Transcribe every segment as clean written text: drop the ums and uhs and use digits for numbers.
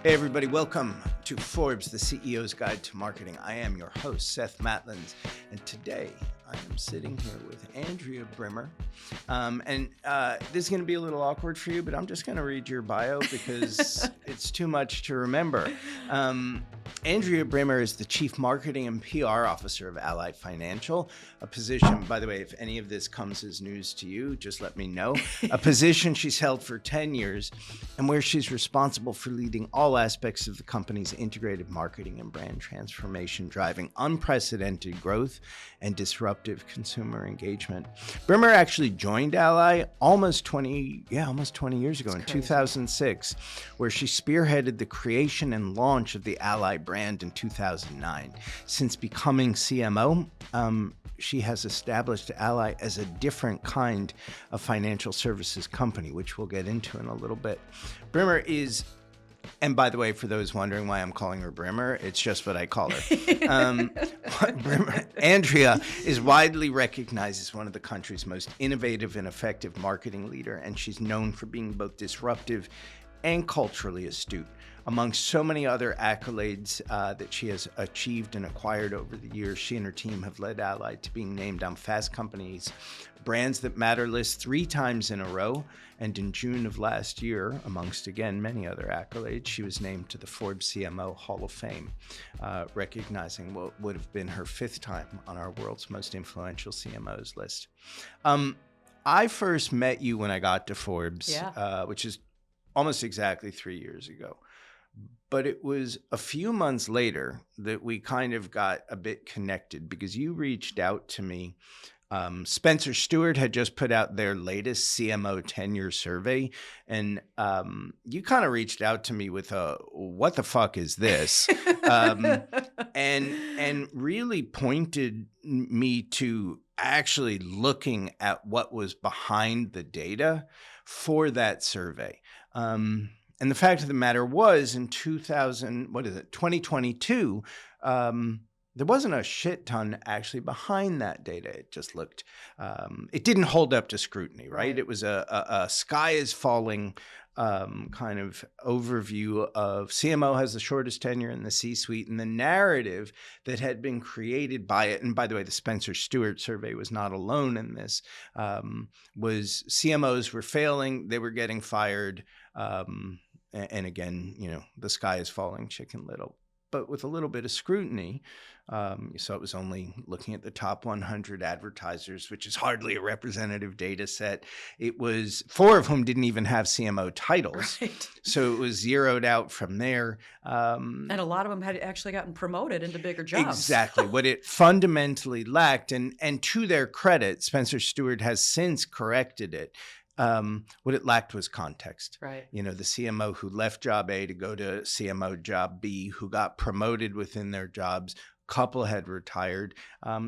Hey everybody, welcome to Forbes, the CEO's Guide to Marketing. I am your host, Seth Matlins, and today I am sitting here with Andrea Brimmer. This is going to be a little awkward for you, but I'm just going to read your bio because it's too much to remember. Andrea Brimmer is the Chief Marketing and PR Officer of Ally Financial, a position, by the way, if any of this comes as news to you, just let me know, a position she's held for 10 years and where she's responsible for leading all aspects of the company's integrated marketing and brand transformation, driving unprecedented growth and disruptive consumer engagement. Brimmer actually joined Ally almost 20 years ago in 2006, where she spearheaded the creation and launch of the Ally brand in 2009. Since becoming CMO, she has established Ally as a different kind of financial services company, which we'll get into in a little bit. Brimmer is, and by the way, for those wondering why I'm calling her Brimmer, it's just what I call her. Andrea is widely recognized as one of the country's most innovative and effective marketing leader, and she's known for being both disruptive and culturally astute. Among so many other accolades that she has achieved and acquired over the years, she and her team have led Ally to being named on Fast Company's Brands That Matter list 3 times in a row. And in June of last year, amongst, again, many other accolades, she was named to the Forbes CMO Hall of Fame, recognizing what would have been her 5th time on our world's most influential CMOs list. I first met you when I got to Forbes, which is almost exactly 3 years ago. But it was a few months later that we kind of got a bit connected because you reached out to me. Spencer Stuart had just put out their latest CMO tenure survey, and you kind of reached out to me with a, what the fuck is this? and really pointed me to actually looking at what was behind the data for that survey. And the fact of the matter was in 2022, there wasn't a shit ton actually behind that data. It just looked, it didn't hold up to scrutiny, right? It was a sky is falling kind of overview of CMO has the shortest tenure in the C-suite, and the narrative that had been created by it. And by the way, the Spencer Stuart survey was not alone in this, was CMOs were failing, they were getting fired. And again, you know, the sky is falling, Chicken Little. But with a little bit of scrutiny, you saw it was only looking at the top 100 advertisers, which is hardly a representative data set. It was 4 of whom didn't even have CMO titles. Right. So it was zeroed out from there. And a lot of them had actually gotten promoted into bigger jobs. Exactly. What it fundamentally lacked, and to their credit, Spencer Stuart has since corrected it. What it lacked was context. Right. You know, the CMO who left job A to go to CMO job B, who got promoted within their jobs, couple had retired.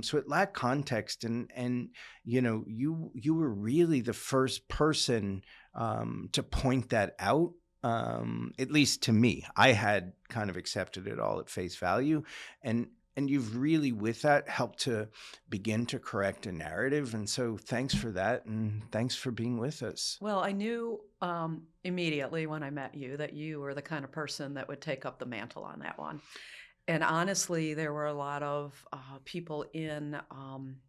So it lacked context. And you know, you were really the first person to point that out. At least to me, I had kind of accepted it all at face value. And you've really, with that, helped to begin to correct a narrative. And so thanks for that. And thanks for being with us. Well, I knew immediately when I met you that you were the kind of person that would take up the mantle on that one. And honestly, there were a lot of people in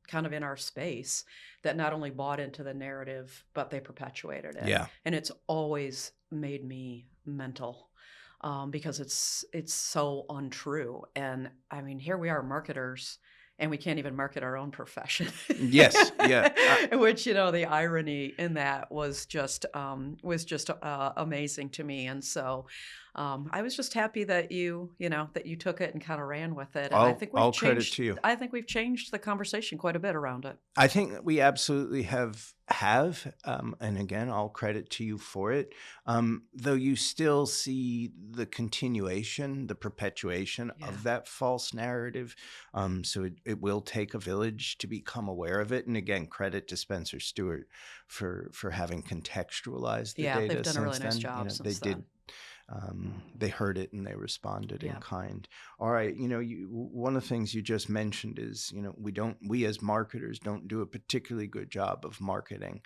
kind of in our space that not only bought into the narrative, but they perpetuated it. Yeah. And it's always made me mental. Because it's so untrue. And I mean, here we are marketers and we can't even market our own profession. Yes. Yeah. Which, you know, the irony in that was just amazing to me. And so I was just happy that you took it and kind of ran with it. And I think all credit to you. I think we've changed the conversation quite a bit around it. I think we absolutely have, and again, all credit to you for it. Though you still see the continuation, the perpetuation of that false narrative. So it will take a village to become aware of it. And again, credit to Spencer Stuart for having contextualized the data. Yeah, they've done a really nice then. job since they then. did. They heard it and they responded in kind. All right. You know, one of the things you just mentioned is, you know, we as marketers don't do a particularly good job of marketing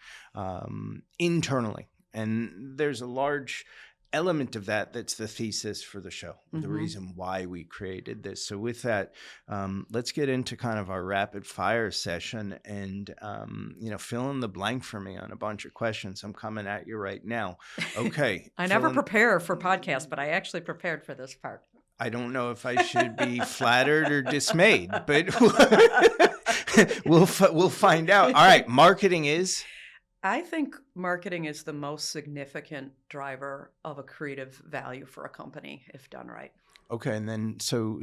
internally. And there's a large element of that that's the thesis for the show, the Mm-hmm. reason why we created this. So with that, let's get into kind of our rapid fire session and, fill in the blank for me on a bunch of questions. I'm coming at you right now. Okay. I never prepare for podcasts, but I actually prepared for this part. I don't know if I should be flattered or dismayed, but we'll find out. All right. Marketing is? I think marketing is the most significant driver of a creative value for a company if done right. Okay, and then so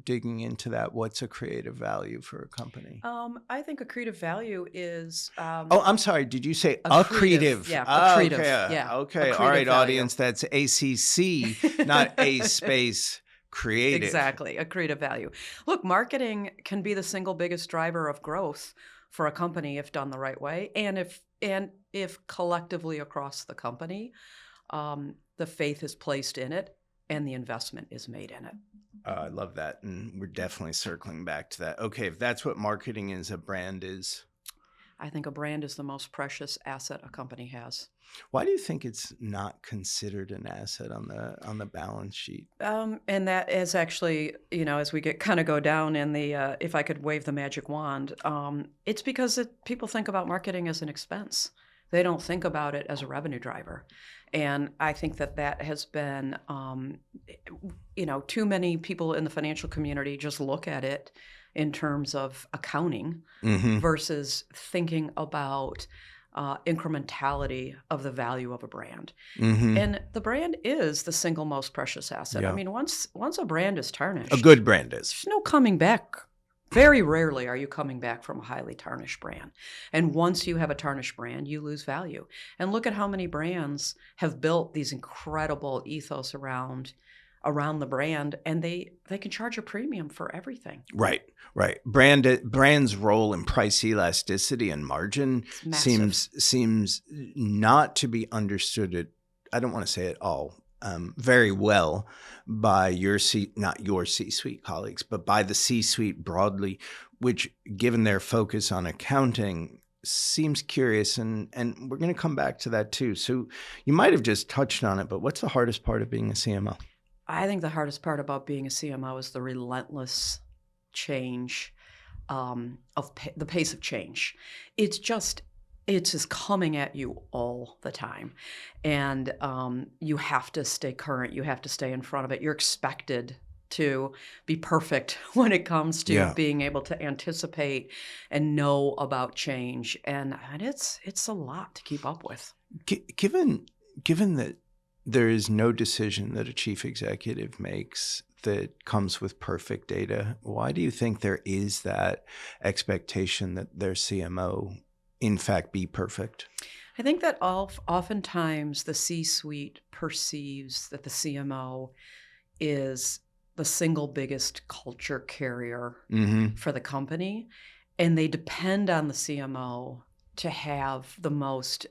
digging into that, what's a creative value for a company? I think a creative value is. I'm sorry. Did you say accretive? Yeah, accretive. accretive. Yeah. Okay. All right, value. Audience. That's ACC, not A space creative. Exactly, a creative value. Look, marketing can be the single biggest driver of growth for a company if done the right way, and if collectively across the company, the faith is placed in it and the investment is made in it. I love that, and we're definitely circling back to that. Okay, if that's what marketing is, a brand is? I think a brand is the most precious asset a company has. Why do you think it's not considered an asset on the balance sheet? And that is actually, as we go down in the, if I could wave the magic wand, it's because people think about marketing as an expense. They don't think about it as a revenue driver. And I think that has been, too many people in the financial community just look at it in terms of accounting versus thinking about incrementality of the value of a brand. And the brand is the single most precious asset. Yeah. I mean, once a brand is tarnished, a good brand is. There's no coming back. Very rarely are you coming back from a highly tarnished brand. And once you have a tarnished brand, you lose value. And look at how many brands have built these incredible ethos around the brand, and they can charge a premium for everything. Right. Brand's role in price elasticity and margin seems not to be understood I don't want to say it all very well by not your C-suite colleagues, but by the C-suite broadly, which, given their focus on accounting, seems curious, and we're going to come back to that too. So you might have just touched on it, but what's the hardest part of being a CMO? I think the hardest part about being a CMO is the relentless change of the pace of change. It's just coming at you all the time. And you have to stay current. You have to stay in front of it. You're expected to be perfect when it comes to being able to anticipate and know about change. And it's a lot to keep up with. Given that there is no decision that a chief executive makes that comes with perfect data, why do you think there is that expectation that their CMO in fact be perfect? I think that oftentimes the C-suite perceives that the CMO is the single biggest culture carrier for the company, and they depend on the CMO to have the most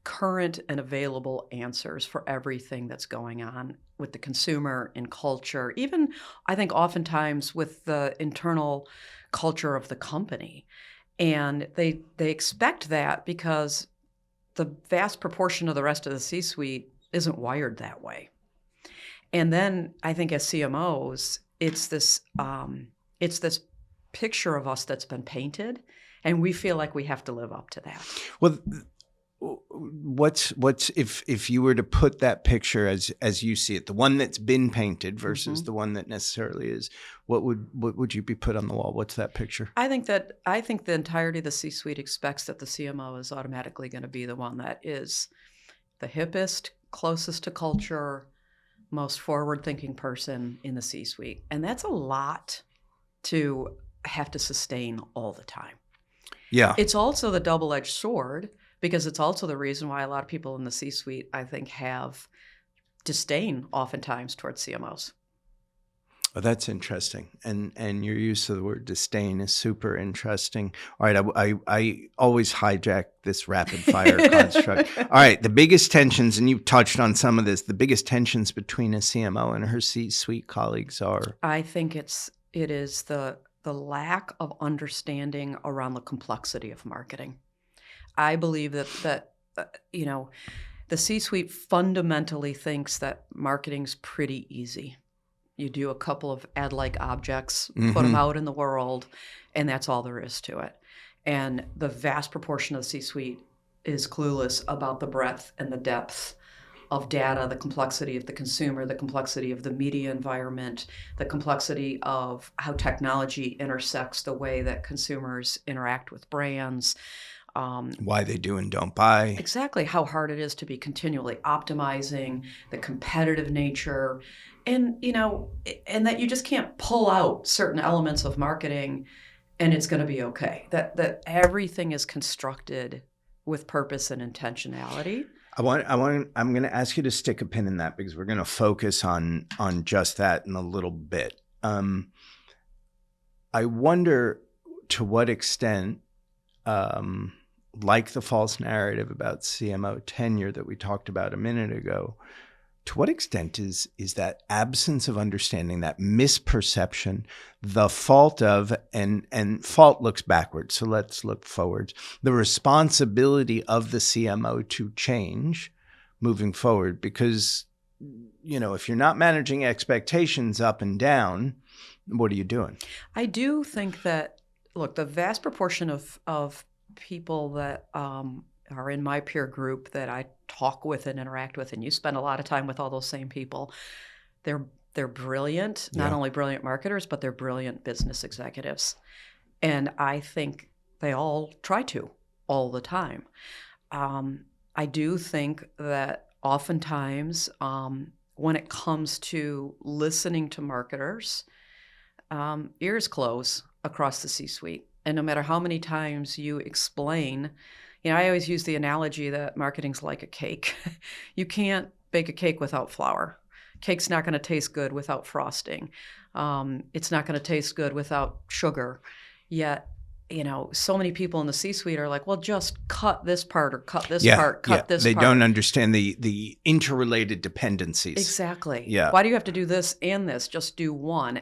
current and available answers for everything that's going on with the consumer and culture, even I think oftentimes with the internal culture of the company. And they expect that because the vast proportion of the rest of the C-suite isn't wired that way. And then I think as CMOs, it's this picture of us that's been painted, and we feel like we have to live up to that. Well, what's if you were to put that picture as you see it, the one that's been painted versus the one that necessarily is, what would you be put on the wall? What's that picture? I think the entirety of the C-suite expects that the CMO is automatically going to be the one that is the hippest, closest to culture, most forward-thinking person in the C-suite, and that's a lot to have to sustain all the time. Yeah, it's also the double-edged sword, because it's also the reason why a lot of people in the C-suite, I think, have disdain oftentimes towards CMOs. Oh, that's interesting. And your use of the word disdain is super interesting. All right, I always hijack this rapid fire construct. All right, the biggest tensions, and you've touched on some of this, the biggest tensions between a CMO and her C-suite colleagues are? I think it is the lack of understanding around the complexity of marketing. I believe that The C-suite fundamentally thinks that marketing's pretty easy. You do a couple of ad-like objects, put them out in the world, and that's all there is to it. And the vast proportion of the C-suite is clueless about the breadth and the depth of data, the complexity of the consumer, the complexity of the media environment, the complexity of how technology intersects the way that consumers interact with brands. Why they do and don't buy. Exactly. How hard it is to be continually optimizing, the competitive nature, and, and that you just can't pull out certain elements of marketing and it's going to be okay. That everything is constructed with purpose and intentionality. I'm going to ask you to stick a pin in that because we're going to focus on just that in a little bit. I wonder to what extent, like the false narrative about CMO tenure that we talked about a minute ago, to what extent is that absence of understanding, that misperception, the fault of, and fault looks backwards, so let's look forwards, the responsibility of the CMO to change moving forward? Because, if you're not managing expectations up and down, what are you doing? I do think that, look, the vast proportion of people that are in my peer group that I talk with and interact with, and you spend a lot of time with all those same people, they're brilliant, not only brilliant marketers, but they're brilliant business executives. And I think they all try to all the time. I do think that oftentimes when it comes to listening to marketers, ears close across the C-suite. And no matter how many times you explain, I always use the analogy that marketing's like a cake. You can't bake a cake without flour. Cake's not going to taste good without frosting. It's not going to taste good without sugar. Yet, so many people in the C-suite are like, well, just cut this part or cut this part, cut this They part. don't understand the interrelated dependencies. Exactly. Yeah. Why do you have to do this and this? Just do one.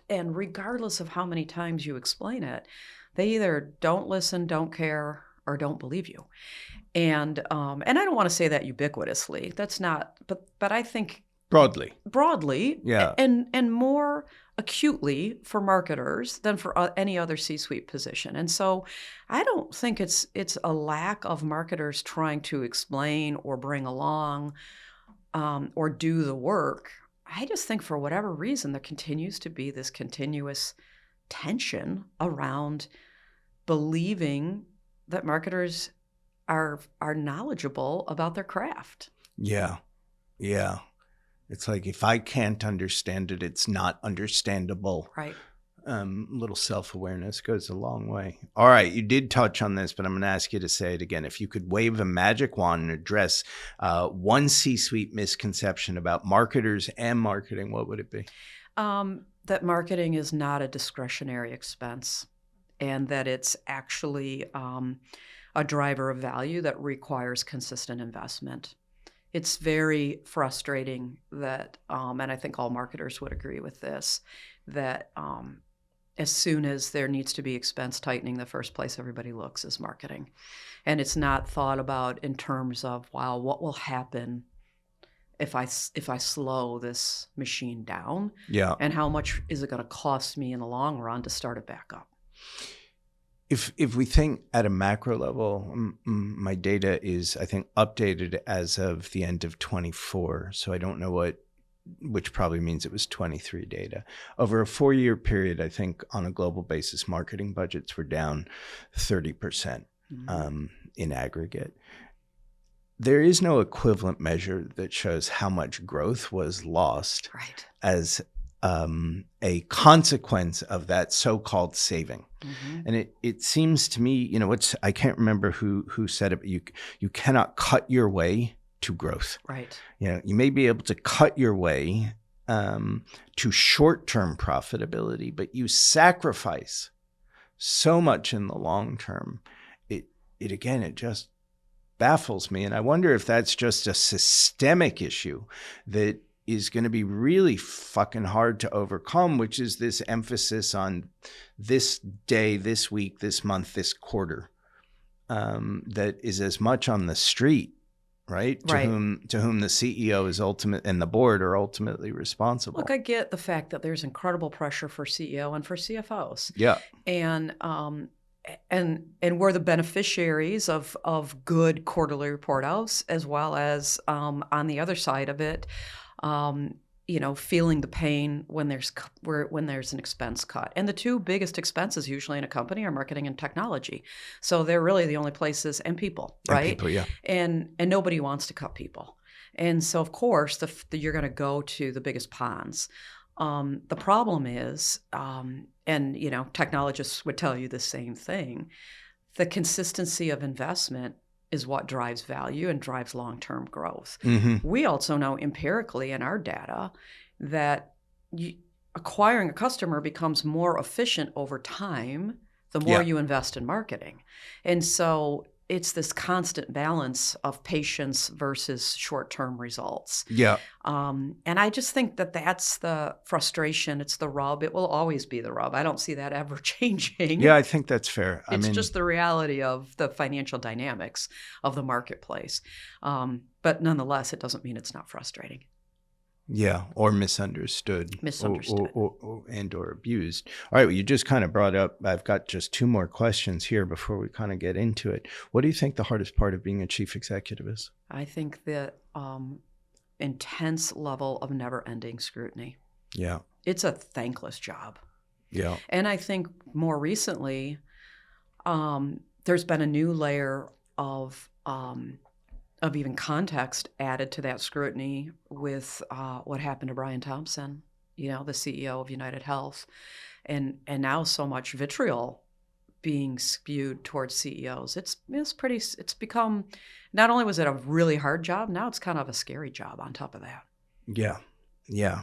And regardless of how many times you explain it, they either don't listen, don't care, or don't believe you. And I don't want to say that ubiquitously. That's not, but I think broadly, yeah, and more acutely for marketers than for any other C-suite position. And so I don't think it's a lack of marketers trying to explain or bring along or do the work. I just think for whatever reason, there continues to be this continuous tension around believing that marketers are knowledgeable about their craft. Yeah. It's like, if I can't understand it, it's not understandable. Right. Little self-awareness goes a long way. All right, you did touch on this, but I'm going to ask you to say it again. If you could wave a magic wand and address one C-suite misconception about marketers and marketing, what would it be? That marketing is not a discretionary expense, and that it's actually a driver of value that requires consistent investment. It's very frustrating that, and I think all marketers would agree with this, that as soon as there needs to be expense tightening, the first place everybody looks is marketing. And it's not thought about in terms of, wow, what will happen if I slow this machine down? Yeah. And how much is it going to cost me in the long run to start it back up? If we think at a macro level, my data is, I think, updated as of the end of 24. So I don't know which probably means it was 23 data. Over a 4-year period, I think on a global basis, marketing budgets were down 30% in aggregate. There is no equivalent measure that shows how much growth was lost as a consequence of that so-called saving. And it seems to me, I can't remember who said it, but you cannot cut your way to growth. Right. You may be able to cut your way to short-term profitability, but you sacrifice so much in the long term. It just baffles me. And I wonder if that's just a systemic issue that is going to be really fucking hard to overcome, which is this emphasis on this day, this week, this month, this quarter, that is as much on the street right? Right. To whom the CEO is and the board are ultimately responsible. Look, I get the fact that there's incredible pressure for CEO and for CFOs. Yeah. And we're the beneficiaries of good quarterly report outs, as well as on the other side of it, feeling the pain when there's an expense cut. And the two biggest expenses usually in a company are marketing and technology. So they're really the only places, and people, right? And people, yeah. And nobody wants to cut people. And so, of course, you're going to go to the biggest ponds. The problem is, and technologists would tell you the same thing, the consistency of investment is what drives value and drives long-term growth. Mm-hmm. We also know empirically in our data that acquiring a customer becomes more efficient over time the more you invest in marketing. And so it's this constant balance of patience versus short-term results. Yeah. And I just think that that's the frustration. It's the rub. It will always be the rub. I don't see that ever changing. Yeah, I think that's fair. It's just the reality of the financial dynamics of the marketplace. But nonetheless, it doesn't mean it's not frustrating. Yeah, or misunderstood. Misunderstood. Or abused. All right, well, you just kind of brought up, I've got just two more questions here before we kind of get into it. What do you think the hardest part of being a chief executive is? I think the intense level of never-ending scrutiny. Yeah. It's a thankless job. Yeah. And I think more recently, there's been a new layer of even context added to that scrutiny with what happened to Brian Thompson, the CEO of United Health, and now so much vitriol being spewed towards CEOs. It's become, not only was it a really hard job, now it's kind of a scary job on top of that. Yeah. Yeah.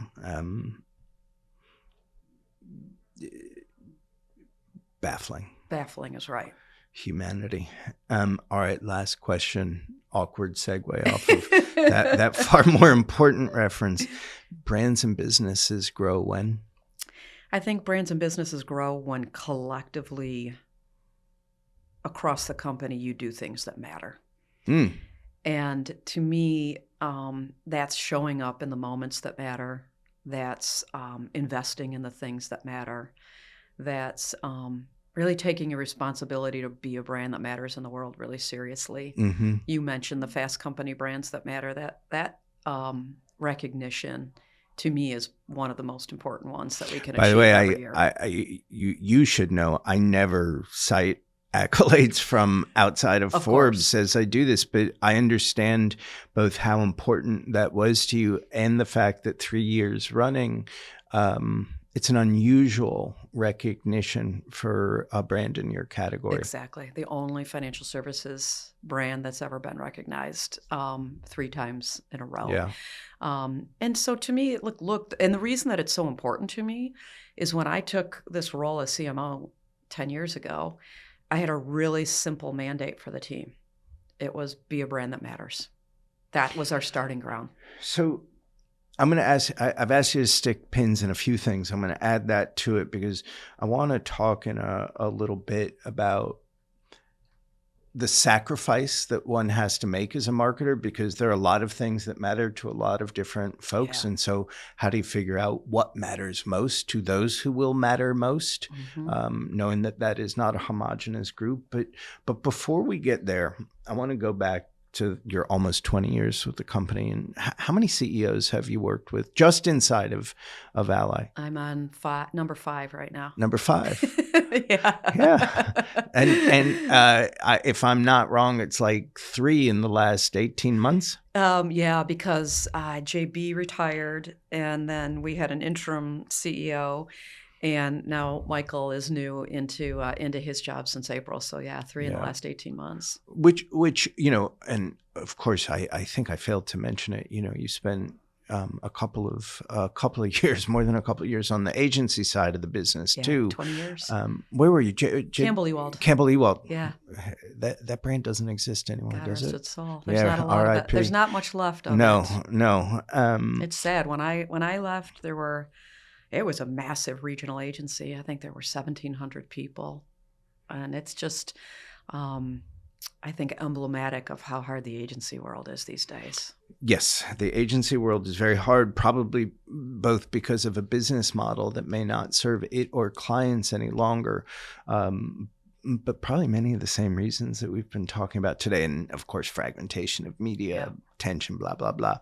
Baffling. Baffling is right. Humanity. All right, last question. Awkward segue off of that far more important reference. Brands and businesses grow when? I think brands and businesses grow when collectively across the company you do things that matter. And to me, that's showing up in the moments that matter. That's investing in the things that matter. That's really taking a responsibility to be a brand that matters in the world really seriously. Mm-hmm. You mentioned the fast company brands that matter. That recognition, to me, is one of the most important ones that we can achieve every year. By the way, you should know, I never cite accolades from outside of Forbes as I do this, but I understand both how important that was to you and the fact that 3 years running, it's an unusual recognition for a brand in your category. Exactly. The only financial services brand that's ever been recognized 3 times in a row. Yeah. And so to me, look, and the reason that it's so important to me is when I took this role as CMO 10 years ago, I had a really simple mandate for the team. It was be a brand that matters. That was our starting ground. So I'm going to ask, I've asked you to stick pins in a few things. I'm going to add that to it because I want to talk in a little bit about the sacrifice that one has to make as a marketer, because there are a lot of things that matter to a lot of different folks. Yeah. And so how do you figure out what matters most to those who will matter most, knowing that that is not a homogenous group. But before we get there, I want to go back to your almost 20 years with the company. And how many CEOs have you worked with just inside of Ally? I'm on number 5 right now. Number 5. Yeah. And if I'm not wrong, it's like 3 in the last 18 months. Yeah, because JB retired, and then we had an interim CEO, and now Michael is new into his job since April. So yeah, 3 in the last 18 months. Which and of course I think I failed to mention it. You spent a couple of years, more than a couple of years, on the agency side of the business too. 20 years. Where were you? Campbell Ewald. Campbell Ewald. Yeah. That brand doesn't exist anymore, does it? Its soul. There's not a lot of it. There's not much left of it. No. It's sad. When I left, it was a massive regional agency. I think there were 1,700 people, and it's just I think, emblematic of how hard the agency world is these days. Yes, the agency world is very hard, probably both because of a business model that may not serve it or clients any longer, but probably many of the same reasons that we've been talking about today. And of course, fragmentation of media, tension, blah, blah, blah.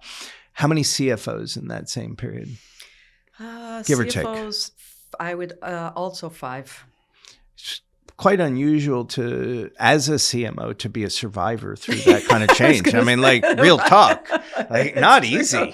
How many CFOs in that same period? Give or take. CFOs, I would also 5. Quite unusual to, as a CMO, to be a survivor through that kind of change. I mean, like, real talk, like, not easy.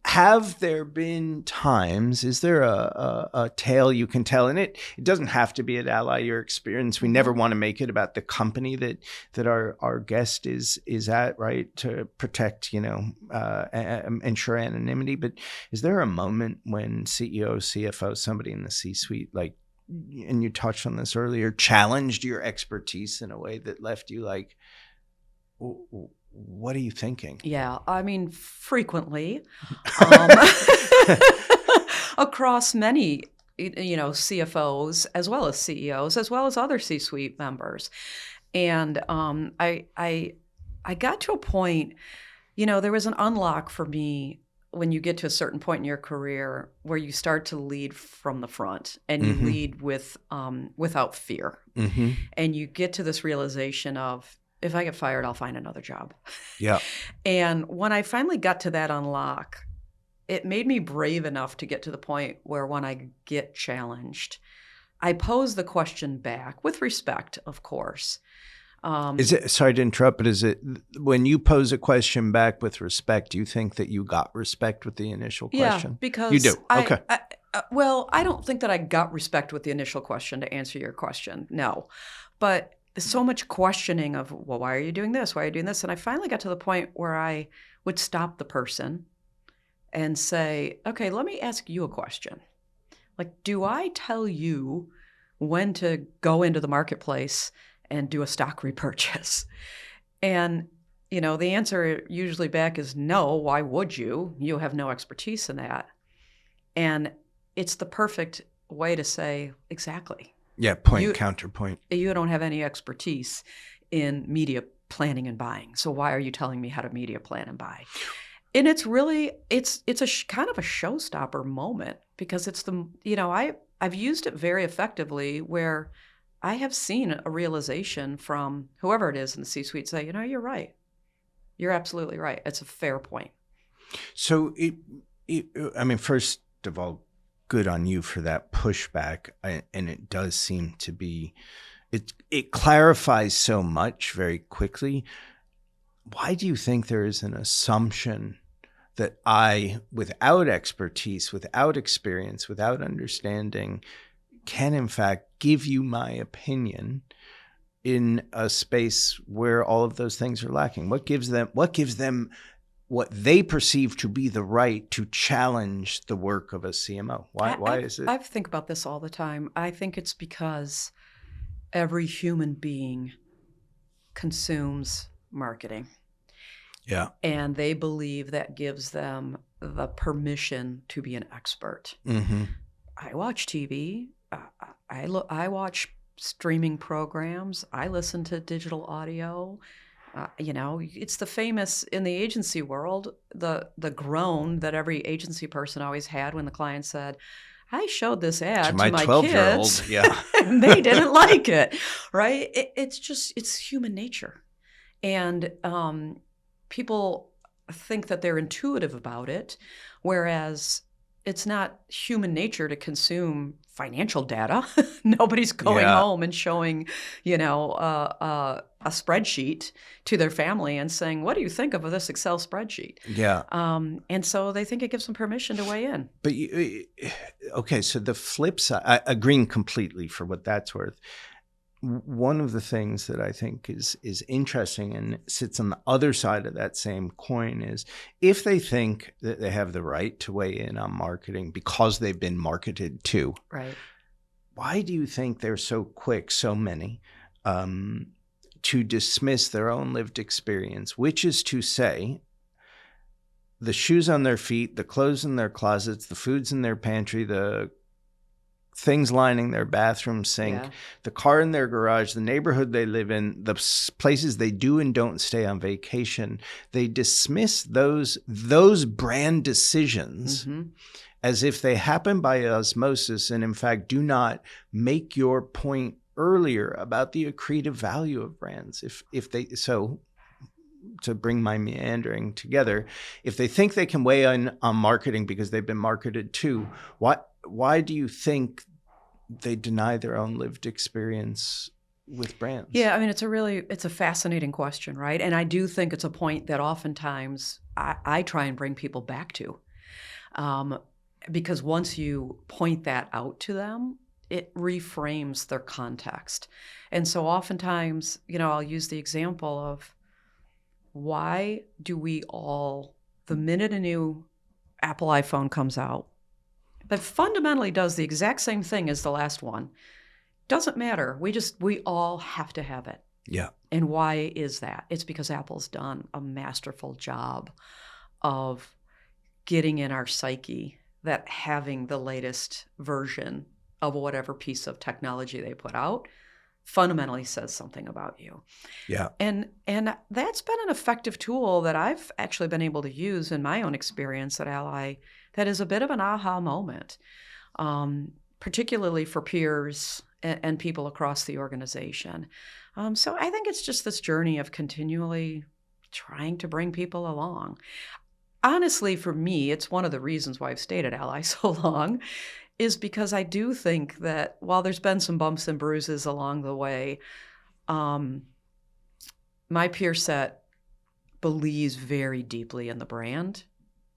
Have there been times, is there a tale you can tell? And it doesn't have to be at Ally, your experience. We never want to make it about the company that our guest is at, right? To protect, ensure anonymity. But is there a moment when CEO, CFO, somebody in the C-suite, like, and you touched on this earlier, challenged your expertise in a way that left you like, what are you thinking? Yeah, I mean, frequently, across many, CFOs, as well as CEOs, as well as other C-suite members. And I got to a point, there was an unlock for me when you get to a certain point in your career where you start to lead from the front and you lead without fear. And you get to this realization of, if I get fired, I'll find another job. Yeah. And when I finally got to that unlock, it made me brave enough to get to the point where when I get challenged, I pose the question back with respect, of course. Is it, sorry to interrupt, but is it, when you pose a question back with respect, do you think that you got respect with the initial question? Yeah, because you do. Okay. I don't think that I got respect with the initial question, to answer your question. No. But so much questioning of, well, why are you doing this? Why are you doing this? And I finally got to the point where I would stop the person and say, okay, let me ask you a question. Like, do I tell you when to go into the marketplace and do a stock repurchase? And, the answer usually back is no. Why would you? You have no expertise in that. And it's the perfect way to say, exactly. Yeah, counterpoint. You don't have any expertise in media planning and buying. So why are you telling me how to media plan and buy? And it's really, it's a kind of a showstopper moment, because it's I've used it very effectively where I have seen a realization from whoever it is in the C-suite say, you're right. You're absolutely right. It's a fair point. So, first of all, good on you for that pushback. And it does seem to be, it clarifies so much very quickly. Why do you think there is an assumption that I, without expertise, without experience, without understanding, can in fact give you my opinion in a space where all of those things are lacking? What gives them what they perceive to be the right to challenge the work of a CMO? Why is it? I think about this all the time. I think it's because every human being consumes marketing. Yeah. And they believe that gives them the permission to be an expert. I watch TV. I watch streaming programs. I listen to digital audio. It's the famous, in the agency world, the groan that every agency person always had when the client said, I showed this ad to my 12-year-old, kids, yeah. and they didn't like it, right? It's human nature. And people think that they're intuitive about it, whereas it's not human nature to consume financial data. Nobody's going home and showing, a spreadsheet to their family and saying, what do you think of this Excel spreadsheet? Yeah. And so they think it gives them permission to weigh in. But, okay, so the flip side, agreeing completely for what that's worth. One of the things that I think is interesting and sits on the other side of that same coin is, if they think that they have the right to weigh in on marketing because they've been marketed to, right? Why do you think they're so quick, so many, to dismiss their own lived experience, which is to say, the shoes on their feet, the clothes in their closets, the foods in their pantry, the things lining their bathroom sink, Yeah. the car in their garage, the neighborhood they live in, the places they do and don't stay on vacation. They dismiss those brand decisions as if they happen by osmosis, and in fact do not make your point earlier about the accretive value of brands. If they so to bring my meandering together, if they think they can weigh in on marketing because they've been marketed to, why do you think they deny their own lived experience with brands? Yeah, I mean, it's a fascinating question, right? And I do think it's a point that oftentimes I try and bring people back to. Because once you point that out to them, it reframes their context. And so oftentimes, I'll use the example of, why do we all, the minute a new Apple iPhone comes out, that fundamentally does the exact same thing as the last one, doesn't matter. We all have to have it. Yeah. And why is that? It's because Apple's done a masterful job of getting in our psyche that having the latest version of whatever piece of technology they put out fundamentally says something about you. Yeah. And that's been an effective tool that I've actually been able to use in my own experience at Ally that is a bit of an aha moment, particularly for peers and people across the organization. So I think it's just this journey of continually trying to bring people along. Honestly, for me, it's one of the reasons why I've stayed at Ally so long, is because I do think that while there's been some bumps and bruises along the way, my peer set believes very deeply in the brand,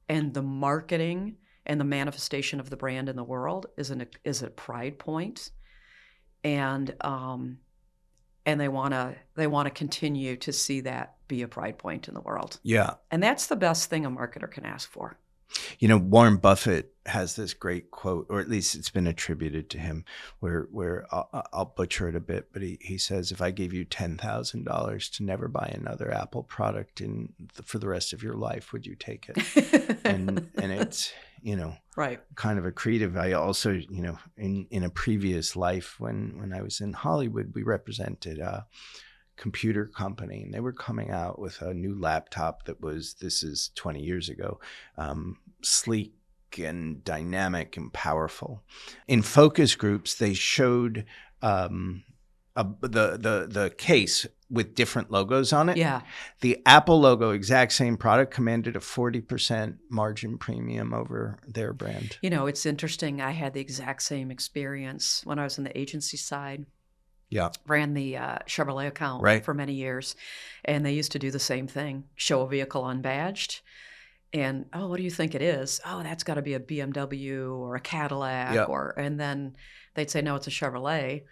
and the marketing and the manifestation of the brand in the world is a pride point, and they want to continue to see that be a pride point in the world. Yeah. And that's the best thing a marketer can ask for. Warren Buffett has this great quote, or at least it's been attributed to him, where I'll butcher it a bit, but he says, if I gave you $10,000 to never buy another Apple product for the rest of your life, would you take it? and it's, right, kind of accretive. I also, in a previous life when I was in Hollywood, we represented a computer company, and they were coming out with a new laptop this is 20 years ago, sleek and dynamic and powerful. In focus groups, they showed the case with different logos on it. Yeah. The Apple logo, exact same product, commanded a 40% margin premium over their brand. It's interesting. I had the exact same experience when I was in the agency side. Yeah. Ran the Chevrolet account for many years. And they used to do the same thing, show a vehicle unbadged. And, what do you think it is? Oh, that's got to be a BMW or a Cadillac. Yeah. And then they'd say, no, it's a Chevrolet.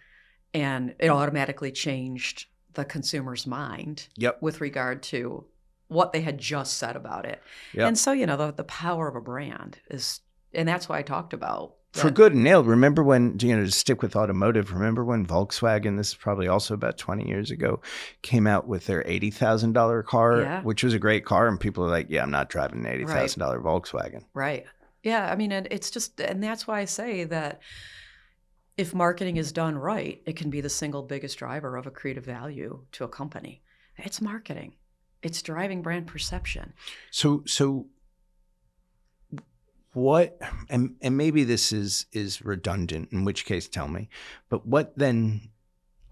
And it automatically changed the consumer's mind with regard to what they had just said about it. Yep. And so, the power of a brand is, and that's why I talked about. For good and ill. Remember when, to stick with automotive, remember when Volkswagen, this is probably also about 20 years ago, came out with their $80,000 car, which was a great car. And people are like, yeah, I'm not driving an $80,000 Volkswagen. Right. Yeah. I mean, and it's just, and that's why I say that if marketing is done right, it can be the single biggest driver of accretive value to a company. It's marketing. It's driving brand perception. So what, and maybe this is redundant, in which case tell me, but what then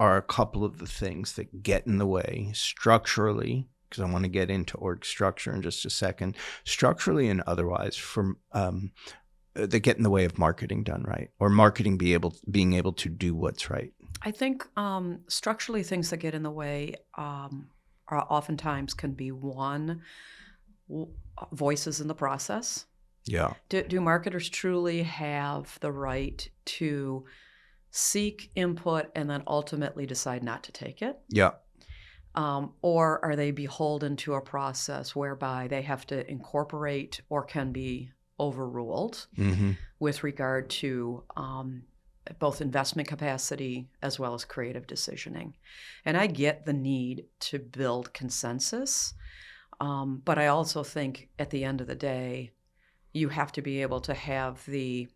are a couple of the things that get in the way structurally, because I want to get into org structure in just a second, structurally and otherwise, that get in the way of marketing done right, or marketing being able to do what's right? I think structurally things that get in the way are oftentimes can be one, voices in the process. Yeah. Do marketers truly have the right to seek input and then ultimately decide not to take it? Yeah. Or are they beholden to a process whereby they have to incorporate or can be overruled with regard to both investment capacity as well as creative decisioning? And I get the need to build consensus, but I also think at the end of the day, you have to be able to have the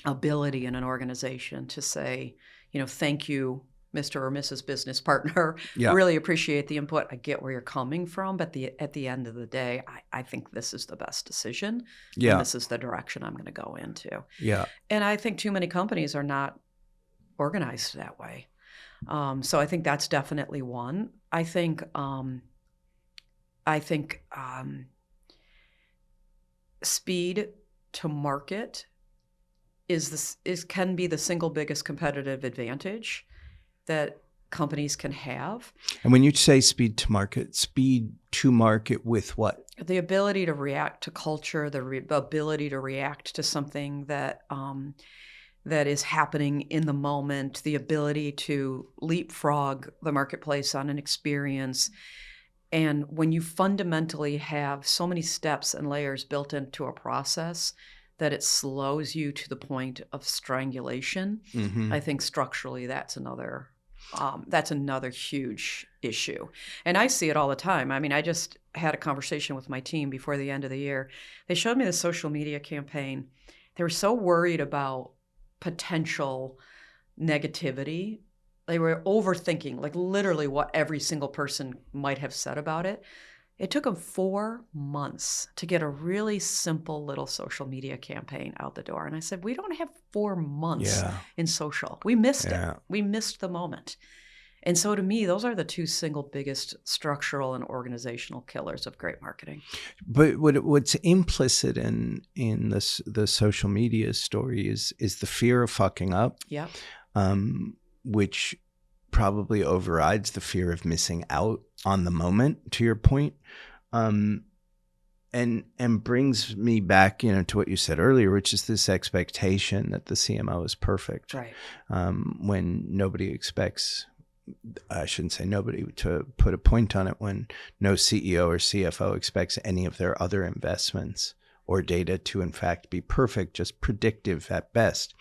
ability in an organization to say, thank you, Mr. or Mrs. Business Partner. Yeah. Really appreciate the input. I get where you're coming from, but at the end of the day, I think this is the best decision. Yeah. And this is the direction I'm going to go into. Yeah. And I think too many companies are not organized that way. So I think that's definitely one. I think speed to market can be the single biggest competitive advantage that companies can have. And when you say speed to market with what? The ability to react to culture, the ability to react to something that is happening in the moment, the ability to leapfrog the marketplace on an experience. And when you fundamentally have so many steps and layers built into a process that it slows you to the point of strangulation, I think structurally that's another huge issue. And I see it all the time. I mean, I just had a conversation with my team before the end of the year. They showed me the social media campaign. They were so worried about potential negativity. They were overthinking, like literally what every single person might have said about it. It took them 4 months to get a really simple little social media campaign out the door. And I said, we don't have 4 months in social. We missed it. We missed the moment. And so to me, those are the two single biggest structural and organizational killers of great marketing. But what's implicit in the social media story is the fear of fucking up. Yeah. Which probably overrides the fear of missing out on the moment, to your point. And brings me back, to what you said earlier, which is this expectation that the CMO is perfect. Right. When nobody expects, I shouldn't say nobody, to put a point on it, when no CEO or CFO expects any of their other investments or data to in fact be perfect, just predictive at best.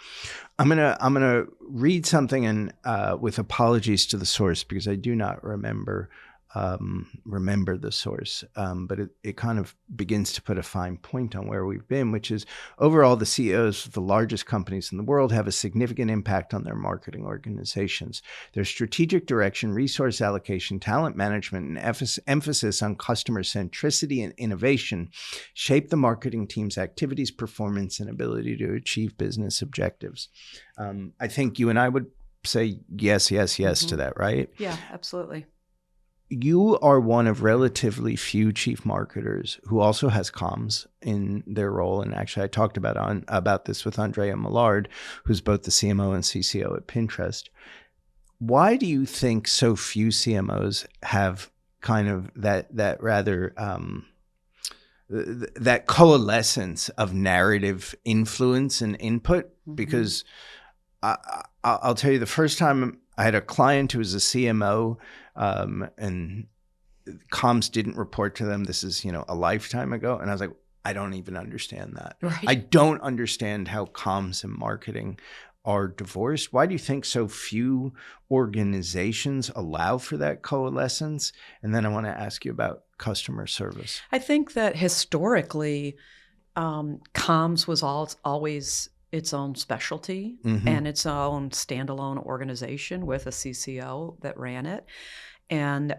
I'm gonna read something, and with apologies to the source, because I do not remember the source, but it kind of begins to put a fine point on where we've been, which is overall the CEOs of the largest companies in the world have a significant impact on their marketing organizations. Their strategic direction, resource allocation, talent management, and emphasis on customer centricity and innovation shape the marketing team's activities, performance, and ability to achieve business objectives. I think you and I would say yes to that, right? Yeah, absolutely. You are one of relatively few chief marketers who also has comms in their role. And actually, I talked about this with Andrea Brimmer, who's both the CMO and CCO at Pinterest. Why do you think so few CMOs have kind of that rather that coalescence of narrative influence and input? Because I'll tell you, the first time I had a client who was a CMO, and comms didn't report to them. This is, a lifetime ago. And I was like, I don't even understand that. Right. I don't understand how comms and marketing are divorced. Why do you think so few organizations allow for that coalescence? And then I want to ask you about customer service. I think that historically, comms was always its own specialty and its own standalone organization with a CCO that ran it. And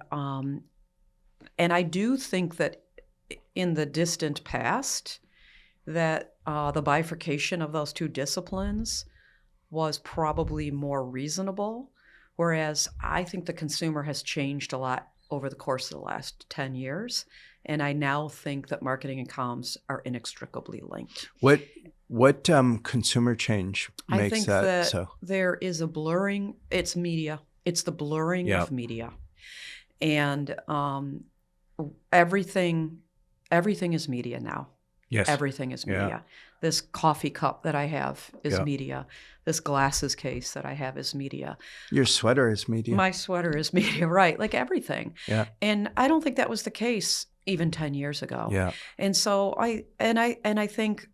I do think that in the distant past, that the bifurcation of those two disciplines was probably more reasonable, whereas I think the consumer has changed a lot over the course of the last 10 years. And I now think that marketing and comms are inextricably linked. What consumer change makes I think that so? There is a blurring. It's media. It's the blurring of media, and everything is media now. Yes, everything is media. Yeah. This coffee cup that I have is media. This glasses case that I have is media. Your sweater is media. My sweater is media, right? Like everything. Yeah. And I don't think that was the case even 10 years ago. Yeah. And so I think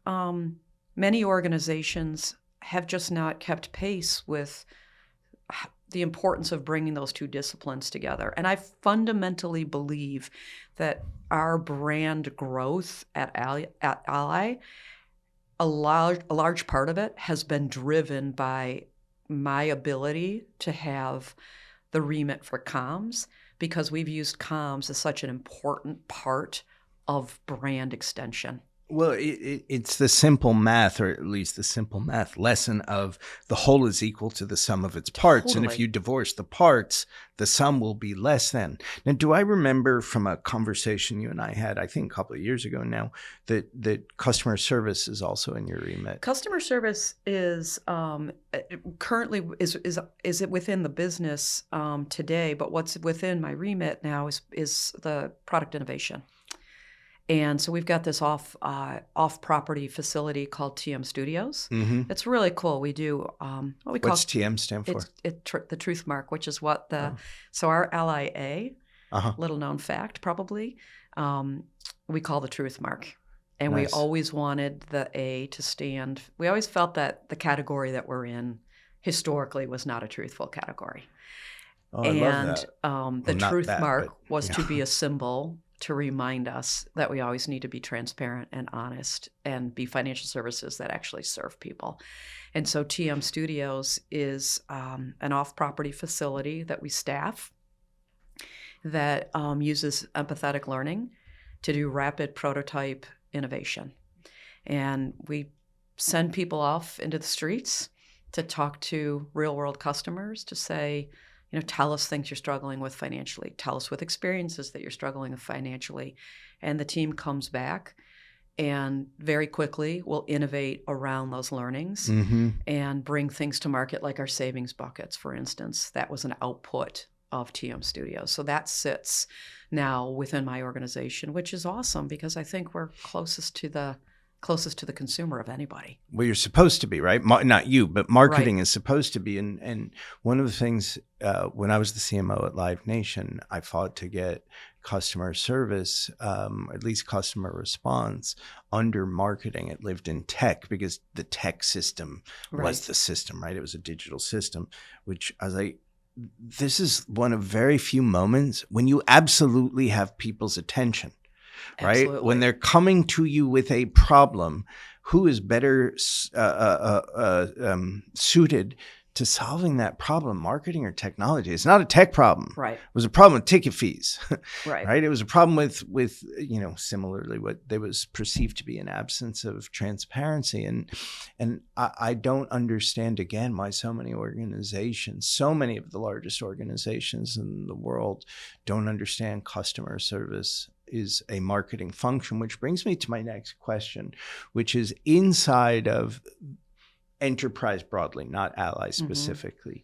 many organizations have just not kept pace with the importance of bringing those two disciplines together. And I fundamentally believe that our brand growth at Ally a large part of it has been driven by my ability to have the remit for comms, because we've used comms as such an important part of brand extension. Well, it's the simple math, or at least the simple math lesson of the whole is equal to the sum of its parts. And if Totally. you divorce the parts, the sum will be less than. Now, do I remember from a conversation you and I had, I think a couple of years ago now, that customer service is also in your remit? Customer service is currently is it within the business today, but what's within my remit now is the product innovation. And so we've got this off-property facility called TM Studios. Mm-hmm. It's really cool. We do what we call What's TM stand for? the Truth Mark, which is what so our LIA, Uh-huh. little known fact probably, we call the Truth Mark. And Nice. we always wanted the A to stand. We always felt that the category that we're in historically was not a truthful category. Oh, I love that. The Well, not Truth that, Mark but, was yeah. to be a symbol to remind us that we always need to be transparent and honest and be financial services that actually serve people. And so TM Studios is an off-property facility that we staff that uses empathetic learning to do rapid prototype innovation. And we send people off into the streets to talk to real-world customers to say, tell us things you're struggling with financially. Tell us with experiences that you're struggling with financially. And the team comes back and very quickly will innovate around those learnings Mm-hmm. and bring things to market, like our savings buckets, for instance. That was an output of TM Studios. So that sits now within my organization, which is awesome because I think we're closest to the consumer of anybody. Well, you're supposed to be, right? Not you, but marketing Right. is supposed to be. And one of the things, when I was the CMO at Live Nation, I fought to get customer service, at least customer response, under marketing. It lived in tech because the tech system was Right. the system, right? It was a digital system, which I was like, this is one of very few moments when you absolutely have people's attention. Right? Absolutely. When they're coming to you with a problem, who is better suited to solving that problem, marketing or technology? It's not a tech problem. Right. It was a problem with ticket fees. Right. Right? It was a problem with similarly what there was perceived to be an absence of transparency. And I don't understand, again, why so many organizations, so many of the largest organizations in the world don't understand customer service is a marketing function, which brings me to my next question, which is inside of enterprise broadly, not Ally specifically.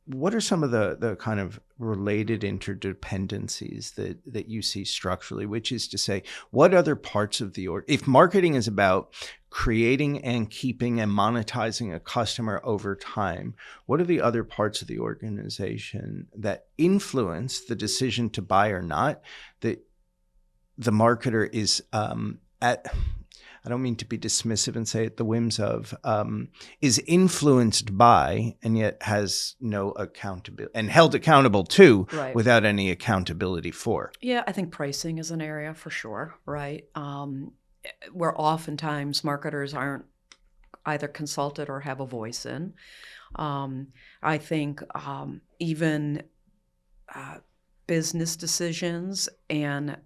What are some of the kind of related interdependencies that you see structurally, which is to say, what other parts of the if marketing is about creating and keeping and monetizing a customer over time, what are the other parts of the organization that influence the decision to buy or not, that the marketer is I don't mean to be dismissive and say at the whims of, is influenced by and yet has no accountability and held accountable to Right. without any accountability for? Yeah, I think pricing is an area for sure, right? Where oftentimes marketers aren't either consulted or have a voice in. I think even business decisions and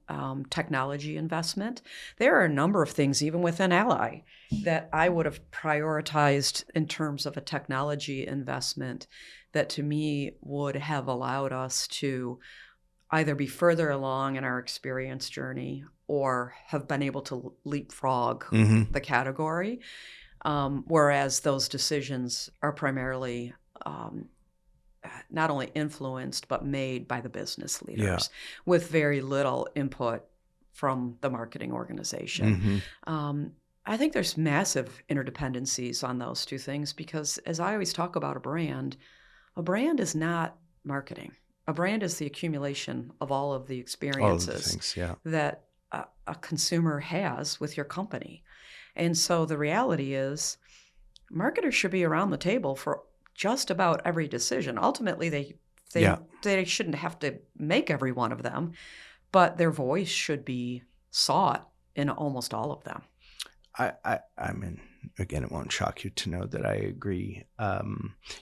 technology investment. There are a number of things, even within Ally, that I would have prioritized in terms of a technology investment that to me would have allowed us to either be further along in our experience journey or have been able to leapfrog the category. Whereas those decisions are primarily not only influenced, but made by the business leaders with very little input from the marketing organization. I think there's massive interdependencies on those two things because, as I always talk about a brand is not marketing. A brand is the accumulation of all of the experiences that a consumer has with your company. And so the reality is marketers should be around the table for just about every decision. Ultimately, they shouldn't have to make every one of them, but their voice should be sought in almost all of them. I mean, again, it won't shock you to know that I agree.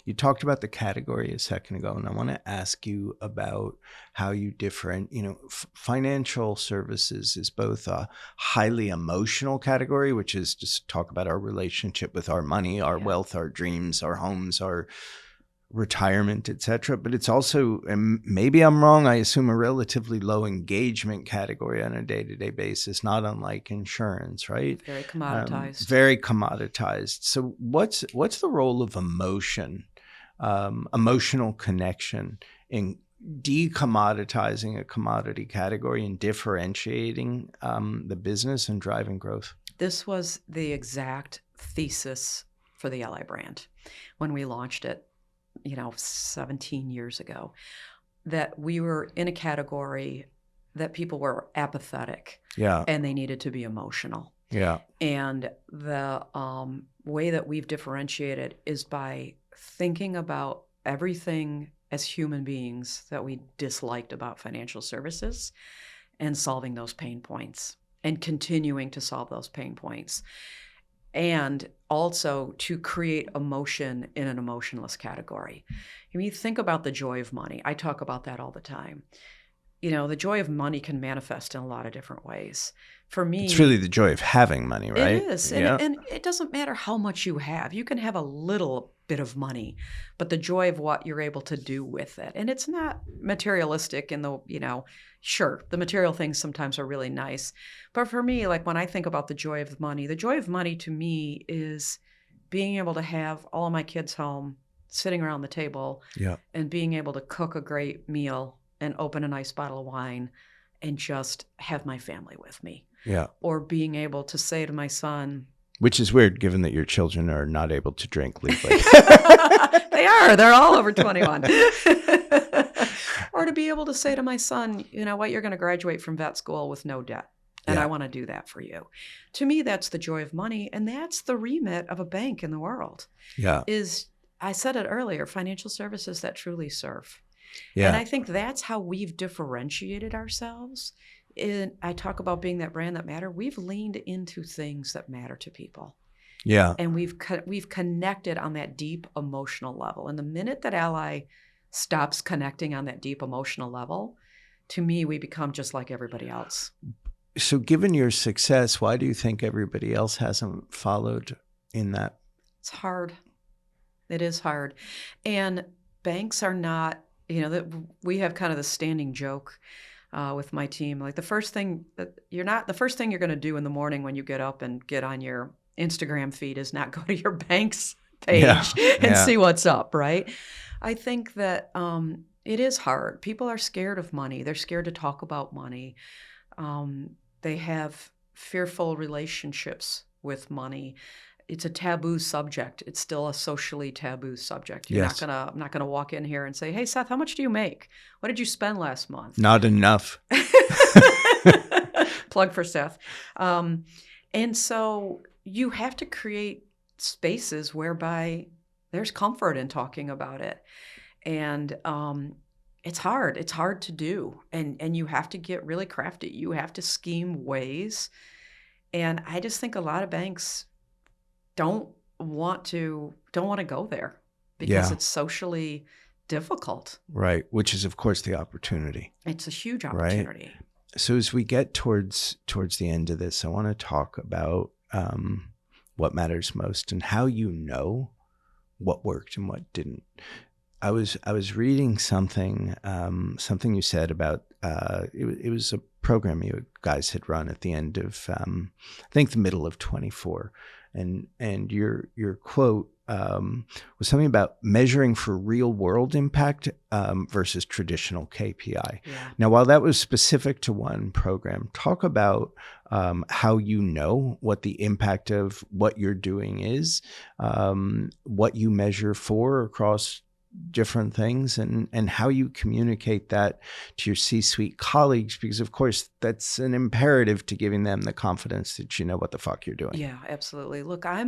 You talked about the category a second ago, and I want to ask you about how you financial services is both a highly emotional category, which is just talk about our relationship with our money, our wealth, our dreams, our homes, our retirement, etc. But it's also, and maybe I'm wrong, I assume a relatively low engagement category on a day-to-day basis, not unlike insurance, right? Very commoditized. Very commoditized. So what's the role of emotion, emotional connection in decommoditizing a commodity category and differentiating the business and driving growth? This was the exact thesis for the LI brand when we launched it, 17 years ago, that we were in a category that people were apathetic, and they needed to be emotional. And the way that we've differentiated is by thinking about everything as human beings that we disliked about financial services and solving those pain points and continuing to solve those pain points. And also to create emotion in an emotionless category. When you think about the joy of money, I talk about that all the time. The joy of money can manifest in a lot of different ways. For me, it's really the joy of having money, right? It is. And it doesn't matter how much you have. You can have a little bit of money, but the joy of what you're able to do with it. And it's not materialistic in the, sure, the material things sometimes are really nice. But for me, like when I think about the joy of money to me is being able to have all of my kids home, sitting around the table, and being able to cook a great meal and open a nice bottle of wine and just have my family with me. Or being able to say to my son, which is weird given that your children are not able to drink legally. They're all over 21. Or to be able to say to my son, you're going to graduate from vet school with no debt. And I want to do that for you. To me, that's the joy of money. And that's the remit of a bank in the world. I said it earlier, financial services that truly serve. And I think that's how we've differentiated ourselves. I talk about being that brand that matter. We've leaned into things that matter to people. And we've connected on that deep emotional level. And the minute that Ally stops connecting on that deep emotional level, to me, we become just like everybody else. So given your success, why do you think everybody else hasn't followed in that? It's hard. It is hard. And banks are not, that we have kind of the standing joke with my team. Like the first thing you're going to do in the morning when you get up and get on your Instagram feed is not go to your bank's page and see what's up, right? I think that it is hard. People are scared of money. They're scared to talk about money. They have fearful relationships with money. It's a taboo subject. It's still a socially taboo subject. I'm not gonna walk in here and say, "Hey, Seth, how much do you make? What did you spend last month?" Not enough. Plug for Seth. And so you have to create spaces whereby there's comfort in talking about it. And it's hard. It's hard to do. And you have to get really crafty. You have to scheme ways. And I just think a lot of banks don't want to go there because it's socially difficult. Right. Which is, of course, the opportunity. It's a huge opportunity. Right? So as we get towards the end of this, I want to talk about what matters most and how you know what worked and what didn't. I was reading something you said about it was a program you guys had run at the end of I think the middle of 24, and your quote was something about measuring for real world impact versus traditional KPI. Now, while that was specific to one program, talk about how you know what the impact of what you're doing is, what you measure for across different things, and how you communicate that to your C-suite colleagues, because of course that's an imperative to giving them the confidence that you know what the fuck you're doing. Yeah, absolutely. Look, I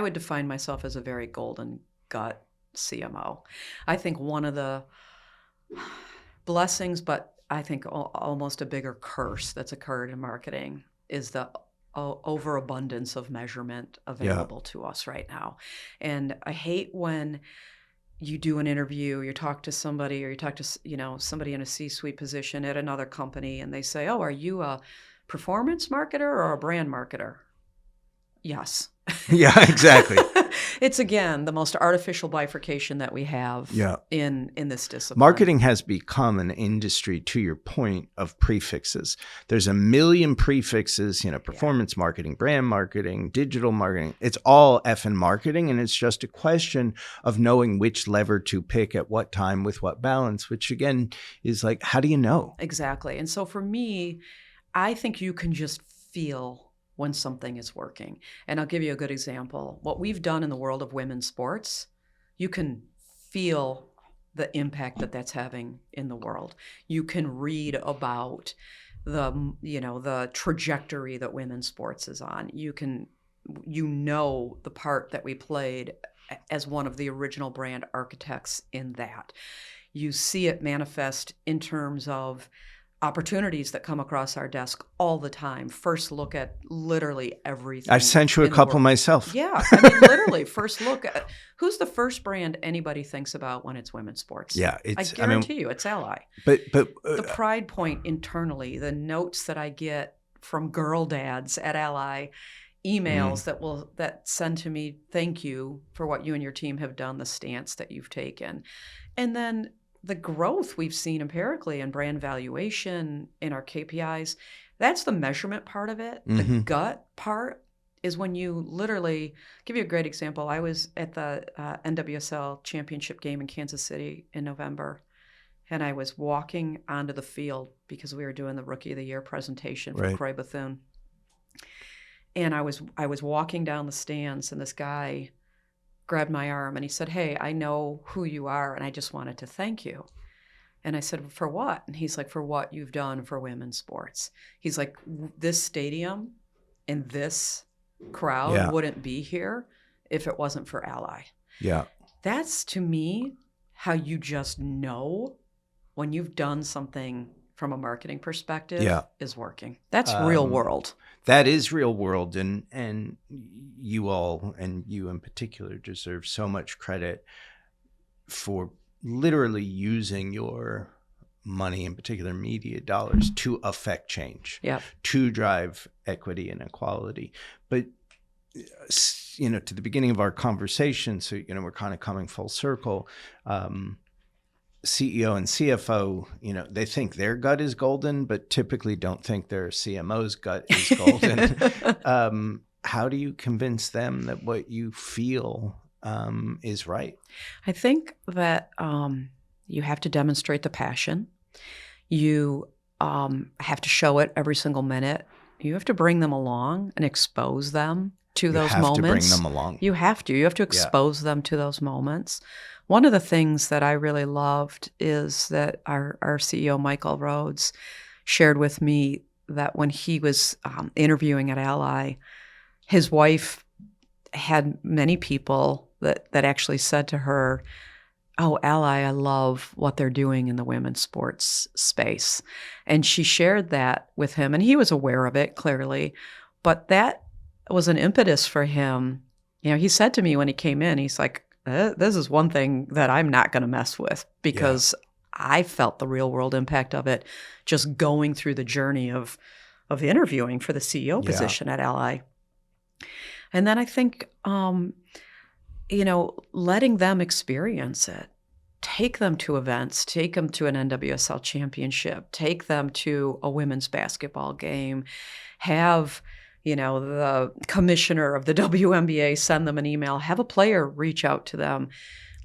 would define myself as a very golden gut CMO. I think one of the blessings, but I think almost a bigger curse that's occurred in marketing is the overabundance of measurement available to us right now. And I hate when you do an interview, you talk to somebody, or you talk to somebody in a C-suite position at another company, and they say, "Oh, are you a performance marketer or a brand marketer?" Yes. Yeah, exactly. It's, again, the most artificial bifurcation that we have Yeah. in this discipline. Marketing has become an industry, to your point, of prefixes. There's a million prefixes, performance marketing, brand marketing, digital marketing. It's all effing marketing. And it's just a question of knowing which lever to pick at what time with what balance, which again is like, how do you know? Exactly. And so for me, I think you can just feel when something is working. And I'll give you a good example. What we've done in the world of women's sports, you can feel the impact that that's having in the world. You can read about the trajectory that women's sports is on. The part that we played as one of the original brand architects in that. You see it manifest in terms of opportunities that come across our desk all the time. First look at literally everything. I've sent you a couple myself. Yeah. I mean, literally, first look at who's the first brand anybody thinks about when it's women's sports. Yeah. I guarantee you it's Ally. But the pride point internally, the notes that I get from girl dads at Ally, emails that send to me, thank you for what you and your team have done, the stance that you've taken. And then the growth we've seen empirically in brand valuation, in our KPIs, that's the measurement part of it. The gut part is when you literally, give you a great example. I was at the NWSL championship game in Kansas City in November, and I was walking onto the field because we were doing the Rookie of the Year presentation for Croy Bethune. And I was walking down the stands, and this guy grabbed my arm and he said, "Hey, I know who you are, and I just wanted to thank you." And I said, "For what?" And he's like, "For what you've done for women's sports." He's like, "This stadium and this crowd wouldn't be here if it wasn't for Ally." Yeah. That's, to me, how you just know when you've done something from a marketing perspective is working. That's real world. That is real world, and you all, and you in particular, deserve so much credit for literally using your money, in particular media dollars, to affect change, to drive equity and equality. But to the beginning of our conversation, so we're kind of coming full circle. CEO and CFO, they think their gut is golden, but typically don't think their CMO's gut is golden. How do you convince them that what you feel is right? I think that you have to demonstrate the passion. You have to show it every single minute. You have to bring them along and expose them to those moments. You have to bring them along. You have to expose them to those moments. One of the things that I really loved is that our CEO, Michael Rhodes, shared with me that when he was interviewing at Ally, his wife had many people that actually said to her, "Oh, Ally, I love what they're doing in the women's sports space." And she shared that with him, and he was aware of it, clearly. But that was an impetus for him. He said to me when he came in, he's like, "This is one thing that I'm not going to mess with," because I felt the real world impact of it just going through the journey of interviewing for the CEO position at Ally. And then I think, letting them experience it, take them to events, take them to an NWSL championship, take them to a women's basketball game, have the commissioner of the WNBA send them an email, have a player reach out to them,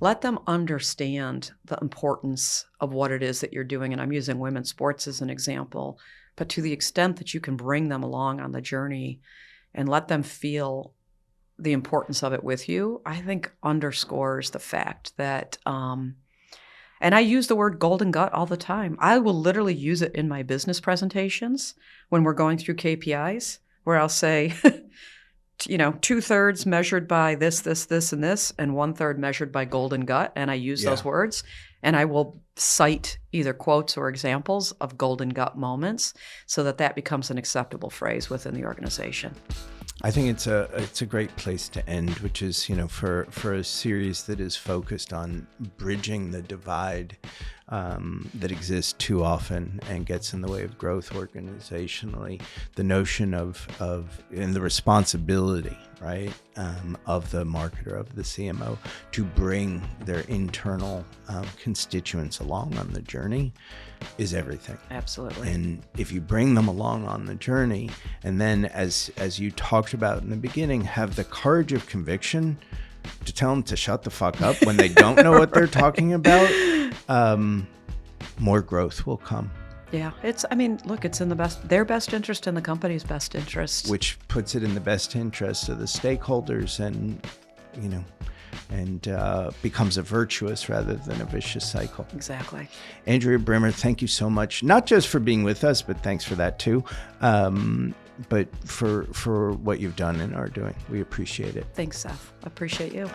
let them understand the importance of what it is that you're doing. And I'm using women's sports as an example, but to the extent that you can bring them along on the journey and let them feel the importance of it with you, I think underscores the fact that, and I use the word golden gut all the time. I will literally use it in my business presentations when we're going through KPIs, where I'll say, 2/3 measured by this, and this, and 1/3 measured by golden gut. And I use those words, and I will cite either quotes or examples of golden gut moments so that becomes an acceptable phrase within the organization. I think it's a great place to end, which is, for a series that is focused on bridging the divide that exists too often and gets in the way of growth organizationally, the notion of and the responsibility, right, of the marketer, of the CMO, to bring their internal constituents along on the journey is everything. Absolutely. And if you bring them along on the journey, and then as you talked about in the beginning, have the courage of conviction to tell them to shut the fuck up when they don't know what they're talking about, more growth will come. Yeah, it's in their best interest and the company's best interest. Which puts it in the best interest of the stakeholders and becomes a virtuous rather than a vicious cycle. Exactly. Andrea Brimmer, thank you so much, not just for being with us, but thanks for that too, but for what you've done and are doing. We appreciate it. Thanks, Seth. I appreciate you.